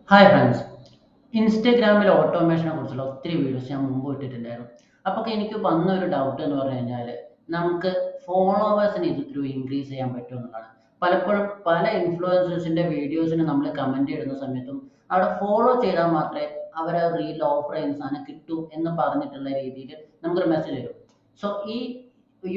Hi friends. ഇൻസ്റ്റഗ്രാമിൽ ഓട്ടോമേഷനെ കുറിച്ചുള്ള ഒത്തിരി വീഡിയോസ് ഞാൻ മുമ്പ് ഇട്ടിട്ടുണ്ടായിരുന്നു. അപ്പോൾ എനിക്ക് വന്ന ഒരു ഡൗട്ട് എന്ന് പറഞ്ഞു കഴിഞ്ഞാൽ നമുക്ക് ഫോളോവേഴ്സിനെ ഇത് ത്രൂ ഇൻക്രീസ് ചെയ്യാൻ പറ്റുമോ എന്നുള്ളതാണ്. പലപ്പോഴും പല ഇൻഫ്ലുവൻസേഴ്സിൻ്റെ വീഡിയോസിന് നമ്മൾ കമൻറ്റ് ഇടുന്ന സമയത്തും അവിടെ ഫോളോ ചെയ്താൽ മാത്രമേ അവരെ റീൽ ഓഫർ ചെയ്യുന്ന സാധനം കിട്ടൂ എന്ന് പറഞ്ഞിട്ടുള്ള രീതിയിൽ നമുക്കൊരു മെസ്സേജ് വരും. സോ ഈ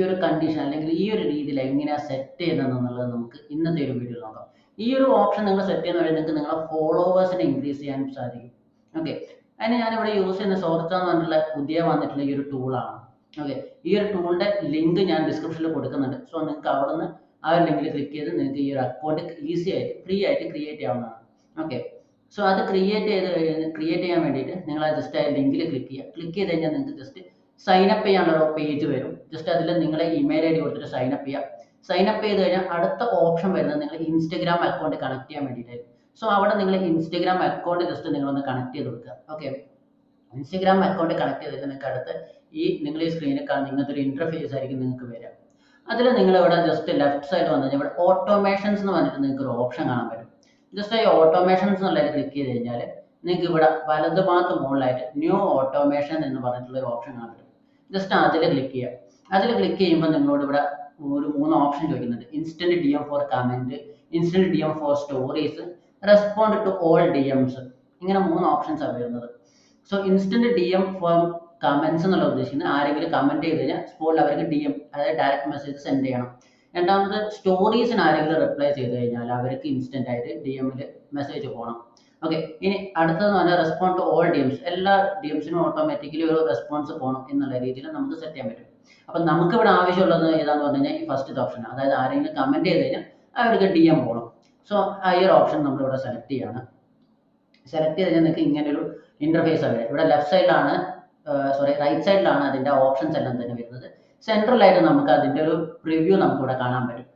ഒരു കണ്ടീഷൻ അല്ലെങ്കിൽ ഈ ഒരു രീതിയിൽ എങ്ങനെയാണ് സെറ്റ് ചെയ്യുന്നതെന്നുള്ളത് നമുക്ക് ഇന്നത്തെ ഒരു വീഡിയോയിൽ നോക്കാം. ഈ ഒരു ഓപ്ഷൻ നിങ്ങൾ സെറ്റ് ചെയ്യുന്ന വഴി നിങ്ങൾക്ക് നിങ്ങളുടെ ഫോളോവേഴ്സിനെ ഇൻക്രീസ് ചെയ്യാൻ സാധിക്കും. ഓക്കെ, അതിന് ഞാനിവിടെ യൂസ് ചെയ്യുന്ന സോർച്ച എന്ന് പറഞ്ഞിട്ടുള്ള പുതിയ വന്നിട്ടുള്ള ഈ ഒരു ടൂളാണ്. ഓക്കെ, ഈ ഒരു ടൂളിൻ്റെ ലിങ്ക് ഞാൻ ഡിസ്ക്രിപ്ഷനിൽ കൊടുക്കുന്നുണ്ട്. സോ നിങ്ങൾക്ക് അവിടെ നിന്ന് ആ ഒരു ലിങ്കിൽ ക്ലിക്ക് ചെയ്ത് നിങ്ങൾക്ക് ഈ ഒരു അക്കൗണ്ട് ഈസി ആയിട്ട് ഫ്രീ ആയിട്ട് ക്രിയേറ്റ് ചെയ്യാവുന്നതാണ്. ഓക്കെ, സോ അത് ക്രിയേറ്റ് ചെയ്യാൻ വേണ്ടിയിട്ട് നിങ്ങൾ ആ ജസ്റ്റ് ആ ലിങ്കിൽ ക്ലിക്ക് ചെയ്ത് കഴിഞ്ഞാൽ നിങ്ങൾക്ക് ജസ്റ്റ് സൈൻ അപ്പ് ചെയ്യാനുള്ള പേജ് വരും. ജസ്റ്റ് അതിൽ നിങ്ങളെ ഇമെയിൽ ഐ ഡി കൊടുത്തിട്ട് സൈൻ അപ്പ് ചെയ്യുക. സൈൻ അപ്പ് ചെയ്ത് കഴിഞ്ഞാൽ അടുത്ത ഓപ്ഷൻ വരുന്നത് നിങ്ങൾ ഇൻസ്റ്റഗ്രാം അക്കൗണ്ട് കണക്ട് ചെയ്യാൻ വേണ്ടിയിട്ടായിരിക്കും. സോ അവിടെ നിങ്ങൾ ഇൻസ്റ്റഗ്രാം അക്കൗണ്ട് ജസ്റ്റ് നിങ്ങളൊന്ന് കണക്ട് ചെയ്ത് കൊടുക്കുക. ഓക്കെ, ഇൻസ്റ്റഗ്രാം അക്കൗണ്ട് കണക്ട് ചെയ്തിട്ട് നിങ്ങൾക്ക് അടുത്ത് നിങ്ങൾ ഈ സ്ക്രീനിൽ കാണുന്ന ഇങ്ങനത്തെ ഒരു ഇന്റർഫേസ് ആയിരിക്കും നിങ്ങൾക്ക് വരിക. അതിൽ നിങ്ങൾ ഇവിടെ ജസ്റ്റ് ലെഫ്റ്റ് സൈഡ് വന്നു കഴിഞ്ഞാൽ ഇവിടെ ഓട്ടോമേഷൻസ് എന്ന് പറഞ്ഞിട്ട് നിങ്ങൾക്ക് ഒരു ഓപ്ഷൻ കാണാൻ പറ്റും. ജസ്റ്റ് ഈ ഓട്ടോമേഷൻസ് എന്നുള്ളതിൽ ക്ലിക്ക് ചെയ്ത് കഴിഞ്ഞാൽ നിങ്ങൾക്ക് ഇവിടെ വലതുഭാഗത്ത് മുകളിലായിട്ട് ന്യൂ ഓട്ടോമേഷൻ എന്ന് പറഞ്ഞിട്ടുള്ള ഒരു ഓപ്ഷൻ കാണാൻ പറ്റും. ജസ്റ്റ് അതിൽ ക്ലിക്ക് ചെയ്യുക. അതിൽ ക്ലിക്ക് ചെയ്യുമ്പോൾ നിങ്ങളോട് ഇവിടെ ഒരു 3 ഓപ്ഷൻ ചോദിക്കുന്നുണ്ട്. Instant D M for comment, instant D M for stories, respond to all D Ms. ഇങ്ങനെ 3 ഓപ്ഷൻസ് ആണ് വരുന്നത്. So instant D M for comments എന്നുള്ള ഉദ്ദേശിക്കുന്നത് ആരെങ്കിലും കമന്റ് ചെയ്ത് കഴിഞ്ഞാൽ സ്പോട്ടിൽ അവർക്ക് ഡി എം, അതായത് ഡയറക്റ്റ് മെസ്സേജ് സെൻഡ് ചെയ്യണം. രണ്ടാമത് സ്റ്റോറീസിന് ആരെങ്കിലും റിപ്ലൈ ചെയ്ത് കഴിഞ്ഞാൽ അവർക്ക് ഇൻസ്റ്റന്റ് ആയിട്ട് ഡി എമ്മിൽ മെസ്സേജ് പോകണം. ഓക്കെ, ഇനി അടുത്തതെന്ന് പറഞ്ഞാൽ റെസ്പോണ്ട് ടു ഓൾ ഡി എംസ്, എല്ലാ ഡി എംസിനും ഓട്ടോമാറ്റിക്കലി ഒരു റെസ്പോൺസ് പോകണം എന്നുള്ള രീതിയിൽ നമുക്ക് സെറ്റ് ചെയ്യാൻ പറ്റും. അപ്പം നമുക്ക് ഇവിടെ ആവശ്യമുള്ളത് ഏതാണെന്ന് പറഞ്ഞു കഴിഞ്ഞാൽ ഈ ഫസ്റ്റ് ഓപ്ഷൻ, അതായത് ആരെങ്കിലും കമന്റ് ചെയ്ത് കഴിഞ്ഞാൽ അവർക്ക് ഡി എം പോകണം. സോ ആ ഈ ഒരു ഓപ്ഷൻ നമ്മളിവിടെ സെലക്ട് ചെയ്യാണ്. സെലക്ട് ചെയ്ത് കഴിഞ്ഞാൽ നിങ്ങൾക്ക് ഇങ്ങനെ ഒരു ഇന്റർഫേസ് ആണ്. ഇവിടെ ലെഫ്റ്റ് സൈഡിലാണ് റൈറ്റ് സൈഡിലാണ് അതിൻ്റെ ഓപ്ഷൻസ് എല്ലാം തന്നെ വരുന്നത്. സെൻട്രലായിട്ട് നമുക്ക് അതിൻ്റെ ഒരു പ്രിവ്യൂ നമുക്ക് ഇവിടെ കാണാൻ പറ്റും.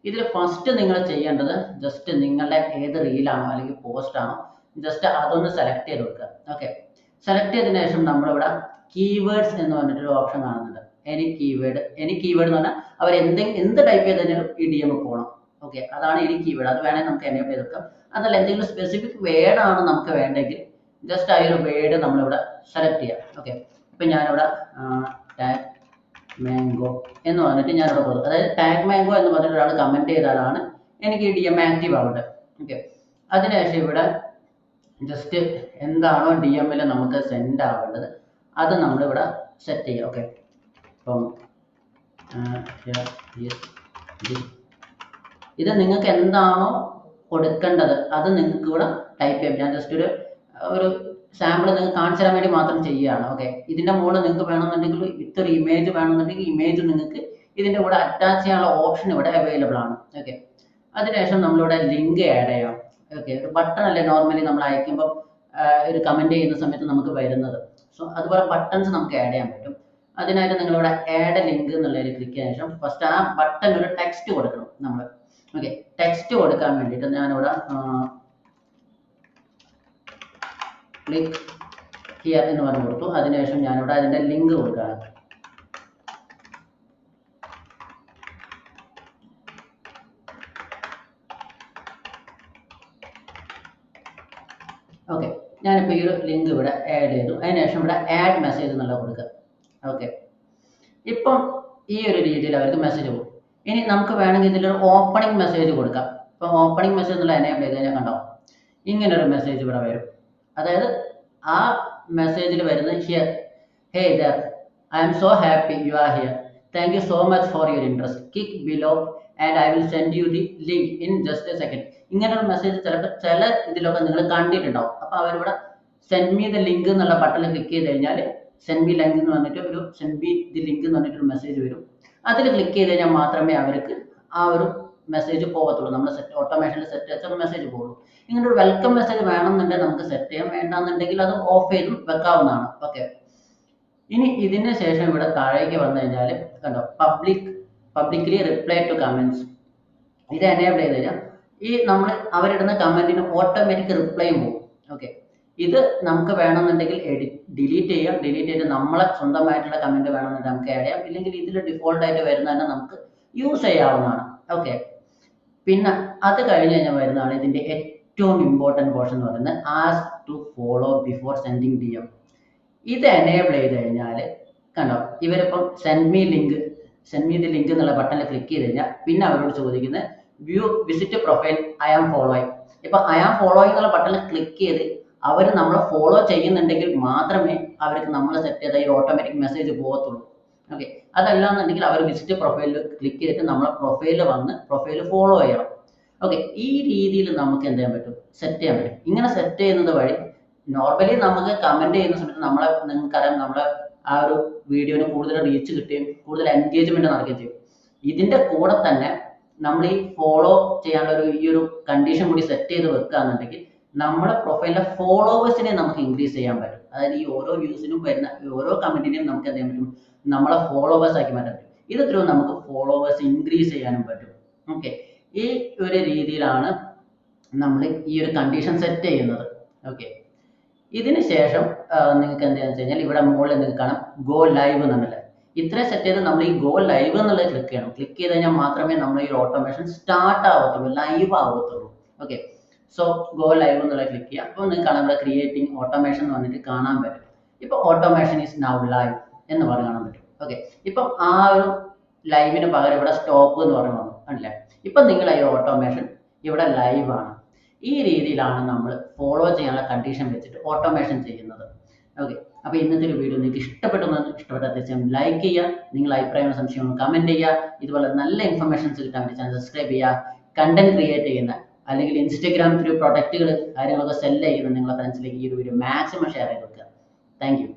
ഇതിൽ ഫസ്റ്റ് നിങ്ങൾ ചെയ്യേണ്ടത് ജസ്റ്റ് നിങ്ങളുടെ ഏത് റീലാണോ അല്ലെങ്കിൽ പോസ്റ്റ് ആണോ ജസ്റ്റ് അതൊന്ന് സെലക്ട് ചെയ്ത് കൊടുക്കുക. ഓക്കെ, സെലക്ട് ചെയ്തതിനു ശേഷം നമ്മളിവിടെ കീവേഡ്സ് എന്ന് പറഞ്ഞിട്ടൊരു ഓപ്ഷൻ കാണുന്നുണ്ട്. എനി കീവേഡ് എന്ന് പറഞ്ഞാൽ അവർ എന്ത് ടൈപ്പ് ചെയ്ത് കഴിഞ്ഞാലും ഈ ഡി എം പോകണം. ഓക്കെ, അതാണ് എനി കീവേഡ്. അത് വേണമെങ്കിൽ നമുക്ക് എനേബിൾ ചെയ്ത് വെക്കാം. അതല്ല എന്തെങ്കിലും സ്പെസിഫിക് വേർഡാണ് നമുക്ക് വേണ്ടെങ്കിൽ ജസ്റ്റ് ആ ഒരു വേർഡ് നമ്മളിവിടെ സെലക്ട് ചെയ്യാം. ഓക്കെ, ഇപ്പം ഞാനിവിടെ ടാഗ് മാംഗോ എന്ന് പറഞ്ഞിട്ട് ഞാനിവിടെ കൊടുക്കും. അതായത് ടാഗ് മാംഗോ എന്ന് പറഞ്ഞിട്ട് ഒരാൾ കമൻറ്റ് ചെയ്താലാണ് എനിക്ക് ഈ ഡി എം ആക്റ്റീവ് ആവേണ്ടത്. ഓക്കെ, അതിനുശേഷം ഇവിടെ ജസ്റ്റ് എന്താണോ ഡി എമ്മിൽ നമുക്ക് സെൻഡ് ആവേണ്ടത് അത് നമ്മളിവിടെ സെറ്റ് ചെയ്യാം. ഓക്കെ, അപ്പം ഇത് നിങ്ങൾക്ക് എന്താണോ കൊടുക്കേണ്ടത് അത് നിങ്ങൾക്ക് ഇവിടെ ടൈപ്പ് ചെയ്യാം. ഞാൻ ജസ്റ്റ് ഒരു സാമ്പിൾ നിങ്ങൾക്ക് കാണിച്ചു തരാൻ വേണ്ടി മാത്രം ചെയ്യുകയാണ്. ഓക്കെ, ഇതിൻ്റെ മുകളിൽ നിങ്ങൾക്ക് വേണമെന്നുണ്ടെങ്കിൽ വിത്ത് ഒരു ഇമേജ് വേണമെന്നുണ്ടെങ്കിൽ ഇമേജ് നിങ്ങൾക്ക് ഇതിൻ്റെ കൂടെ അറ്റാച്ച് ചെയ്യാനുള്ള ഓപ്ഷൻ ഇവിടെ അവൈലബിൾ ആണ്. ഓക്കെ, അതിനുശേഷം നമ്മളിവിടെ ലിങ്ക് ആഡ് ചെയ്യാം. ഓക്കെ, ഒരു ബട്ടൺ അല്ലേ നോർമലി നമ്മൾ അയക്കുമ്പോൾ ഒരു കമൻറ്റ് ചെയ്യുന്ന സമയത്ത് നമുക്ക് വരുന്നത്. സോ അതുപോലെ ബട്ടൺസ് നമുക്ക് ആഡ് ചെയ്യാൻ പറ്റും. അതിനായിട്ട് നിങ്ങളിവിടെ ആഡ് ലിങ്ക് എന്നുള്ളതിൽ ക്ലിക്ക് ചെയ്തതിനു ശേഷം ഫസ്റ്റ് ആ ബട്ടൺ ഒരു ടെക്സ്റ്റ് കൊടുക്കണം നമ്മൾ. ഓക്കെ, ടെക്സ്റ്റ് കൊടുക്കാൻ വേണ്ടിയിട്ട് ഞാനിവിടെ ക്ലിക്ക് ഹിയർ എന്ന് പറഞ്ഞു കൊടുത്തു. അതിനുശേഷം ഞാനിവിടെ അതിൻ്റെ ലിങ്ക് കൊടുക്കുകയാണ്. ഓക്കെ, ഞാനിപ്പോൾ ഈ ഒരു ലിങ്ക് ഇവിടെ ആഡ് ചെയ്തു. അതിനുശേഷം ഇവിടെ ആഡ് മെസ്സേജ് എന്നുള്ള കൊടുക്കുക. ഓക്കെ, ഇപ്പം ഈ ഒരു രീതിയിൽ അവർക്ക് മെസ്സേജ് പോകും. ഇനി നമുക്ക് വേണമെങ്കിൽ ഇതിലൊരു ഓപ്പണിംഗ് മെസ്സേജ് കൊടുക്കാം. ഇപ്പം ഓപ്പണിംഗ് മെസ്സേജ് എന്നുള്ള എനേബിൾ ചെയ്ത് കഴിഞ്ഞാൽ കണ്ടോ ഇങ്ങനൊരു മെസ്സേജ് ഇവിടെ വരും. അതായത് ആ മെസ്സേജിൽ വരുന്നത് here, hey there, I am so happy you are here, thank you so much for your interest, click below and I will send you the link in just a second. ഇങ്ങനൊരു message ചിലപ്പോൾ ചില ഇതിലൊക്കെ നിങ്ങൾ കണ്ടിട്ടുണ്ടാവും. അപ്പോൾ അവരിവിടെ send me the link എന്നുള്ള ബട്ടണിൽ ക്ലിക്ക് ചെയ്ത് കഴിഞ്ഞാൽ സെൻഡ് മീ ലിങ്ക് എന്ന് പറഞ്ഞിട്ട് ഒരു സെൻഡ് മീ ദി ലിങ്ക് എന്ന് പറഞ്ഞിട്ടൊരു മെസ്സേജ് വരും. അതിൽ ക്ലിക്ക് ചെയ്ത് കഴിഞ്ഞാൽ മാത്രമേ അവർക്ക് ആ ഒരു മെസ്സേജ് പോകത്തുള്ളൂ. നമ്മൾ ഓട്ടോമേഷനിൽ സെറ്റ് വെച്ച മെസ്സേജ് പോകുള്ളൂ. ഇങ്ങനെ ഒരു വെൽക്കം മെസ്സേജ് വേണമെന്നുണ്ടെങ്കിൽ നമുക്ക് സെറ്റ് ചെയ്യാം, വേണ്ടാന്നുണ്ടെങ്കിൽ അത് ഓഫ് ചെയ്തും വെക്കാവുന്നതാണ്. ഓക്കെ, ഇനി ഇതിന് ശേഷം ഇവിടെ താഴേക്ക് വന്നു കഴിഞ്ഞാൽ കണ്ടോ പബ്ലിക്കലി റിപ്ലൈ ടു കമന്റ്സ്. ഇത് എനേബിൾ ചെയ്ത് കഴിഞ്ഞാൽ ഈ നമ്മൾ അവരിടുന്ന കമന്റിന് ഓട്ടോമാറ്റിക് റിപ്ലൈയും പോകും. ഓക്കെ, ഇത് നമുക്ക് വേണമെന്നുണ്ടെങ്കിൽ ഡിലീറ്റ് ചെയ്യാം. ഡിലീറ്റ് ചെയ്ത് നമ്മളെ സ്വന്തമായിട്ടുള്ള കമന്റ് വേണമെന്നുണ്ടെങ്കിൽ നമുക്ക് ആഡ് ചെയ്യാം. ഇല്ലെങ്കിൽ ഇതിൽ ഡിഫോൾട്ട് ആയിട്ട് വരുന്ന തന്നെ നമുക്ക് യൂസ് ചെയ്യാവുന്നതാണ്. ഓക്കെ, പിന്നെ അത് കഴിഞ്ഞ് കഴിഞ്ഞാൽ വരുന്നതാണ് ഇതിൻ്റെ ഏറ്റവും ഇമ്പോർട്ടൻറ്റ് പോർഷൻ എന്ന് പറയുന്നത് ask to follow before sending DM. ഇത് എനേബിൾ ചെയ്ത് കഴിഞ്ഞാൽ കണ്ടോ, ഇവരിപ്പം സെൻഡ് മീ ദി ലിങ്ക് എന്നുള്ള ബട്ടണിൽ ക്ലിക്ക് ചെയ്ത് കഴിഞ്ഞാൽ പിന്നെ അവരോട് ചോദിക്കുന്നത് visit profile I am following. ഇപ്പൊ ഐ ആം ഫോളോയിങ് എന്നുള്ള ബട്ടണിൽ ക്ലിക്ക് ചെയ്ത് അവർ നമ്മളെ ഫോളോ ചെയ്യുന്നുണ്ടെങ്കിൽ മാത്രമേ അവർക്ക് നമ്മൾ സെറ്റ് ചെയ്ത ഈ ഓട്ടോമാറ്റിക് മെസ്സേജ് പോകത്തുള്ളൂ. ഓക്കെ, അതല്ല എന്നുണ്ടെങ്കിൽ അവർ വിസിറ്റ് പ്രൊഫൈലിൽ ക്ലിക്ക് ചെയ്തിട്ട് നമ്മളെ പ്രൊഫൈലിൽ വന്ന് പ്രൊഫൈൽ ഫോളോ ചെയ്യണം. ഓക്കെ, ഈ രീതിയിൽ നമുക്ക് എന്ത് ചെയ്യാൻ പറ്റും, സെറ്റ് ചെയ്യാൻ പറ്റും. ഇങ്ങനെ സെറ്റ് ചെയ്യുന്നത് വഴി നോർമലി നമുക്ക് കമന്റ് ചെയ്യുന്ന സമയത്ത് നിങ്ങൾക്കറിയാം നമ്മളെ ആ ഒരു വീഡിയോന് കൂടുതൽ റീച്ച് കിട്ടുകയും കൂടുതൽ എൻഗേജ്മെന്റ് നടക്കുകയും ചെയ്യും. ഇതിന്റെ കൂടെ തന്നെ നമ്മൾ ഈ ഫോളോ ചെയ്യാനുള്ള ഈ ഒരു കണ്ടീഷൻ കൂടി സെറ്റ് ചെയ്ത് വെക്കുകയാണെന്നുണ്ടെങ്കിൽ നമ്മുടെ പ്രൊഫൈലിലെ ഫോളോവേഴ്സിനെ നമുക്ക് ഇൻക്രീസ് ചെയ്യാൻ പറ്റും. അതായത് ഈ ഓരോ വ്യൂസിനും വരുന്ന ഓരോ കമന്റിനെയും നമുക്ക് എന്ത് ചെയ്യാൻ പറ്റും, നമ്മളെ ഫോളോവേഴ്സ് ആക്കി മാറ്റാൻ പറ്റും. ഇത് ത്രൂ നമുക്ക് ഫോളോവേഴ്സ് ഇൻക്രീസ് ചെയ്യാനും പറ്റും. ഓക്കെ, ഈ ഒരു രീതിയിലാണ് നമ്മൾ ഈ ഒരു കണ്ടീഷൻ സെറ്റ് ചെയ്യുന്നത്. ഓക്കെ, ഇതിന് ശേഷം നിങ്ങൾക്ക് എന്താണെന്ന് വെച്ച് കഴിഞ്ഞാൽ ഇവിടെ മുകളിൽ നിങ്ങൾക്ക് കാണാം ഗോ ലൈവ് എന്നുള്ളത്. ഇത്രയും സെറ്റ് ചെയ്ത് നമ്മൾ ഈ ഗോ ലൈവ് എന്നുള്ളത് ക്ലിക്ക് ചെയ്യണം. ക്ലിക്ക് ചെയ്ത് കഴിഞ്ഞാൽ മാത്രമേ നമ്മൾ ഈ ഓട്ടോമേഷൻ സ്റ്റാർട്ട് ആവത്തുള്ളൂ, ലൈവ് ആവത്തുള്ളൂ. ഓക്കെ, സോ ഗോ ലൈവ് എന്നുള്ളത് ക്ലിക്ക് ചെയ്യാം. അപ്പോൾ നിങ്ങൾക്ക് കാണാം ഇവിടെ ക്രിയേറ്റിംഗ് ഓട്ടോമേഷൻ എന്ന് പറഞ്ഞിട്ട് കാണാൻ പറ്റും. ഇപ്പോൾ ഓട്ടോമേഷൻ ഈസ് നൗ ലൈവ് എന്ന് പറഞ്ഞ് കാണാൻ പറ്റും. ഓക്കെ, ഇപ്പം ആ ഒരു ലൈവിന് പകരം ഇവിടെ സ്റ്റോപ്പ് എന്ന് പറഞ്ഞു വന്നു അല്ലേ. ഇപ്പം നിങ്ങളെ ഈ ഓട്ടോമേഷൻ ഇവിടെ ലൈവ് ആണ്. ഈ രീതിയിലാണ് നമ്മൾ ഫോളോ ചെയ്യാനുള്ള കണ്ടീഷൻ വെച്ചിട്ട് ഓട്ടോമേഷൻ ചെയ്യുന്നത്. ഓക്കെ, അപ്പോൾ ഇന്നത്തെ ഒരു വീഡിയോ നിങ്ങൾക്ക് ഇഷ്ടപ്പെട്ടാൽ തീർച്ചയായും ലൈക്ക് ചെയ്യുക. നിങ്ങളുടെ അഭിപ്രായങ്ങളും സംശയങ്ങളും കമന്റ് ചെയ്യുക. ഇതുപോലെ നല്ല ഇൻഫർമേഷൻസ് കിട്ടാൻ വേണ്ടി ചാനൽ സബ്സ്ക്രൈബ് ചെയ്യുക. കണ്ടന്റ് ക്രിയേറ്റ് ചെയ്യുന്ന അല്ലെങ്കിൽ ഇൻസ്റ്റഗ്രാം ത്രൂ പ്രൊഡക്റ്റുകൾ കാര്യങ്ങളൊക്കെ സെല് ചെയ്യുന്ന നിങ്ങളുടെ ഫ്രണ്ട്സിലേക്ക് ഈ ഒരു വീഡിയോ മാക്സിമം ഷെയർ ചെയ്ത് വെക്കുക. Thank you.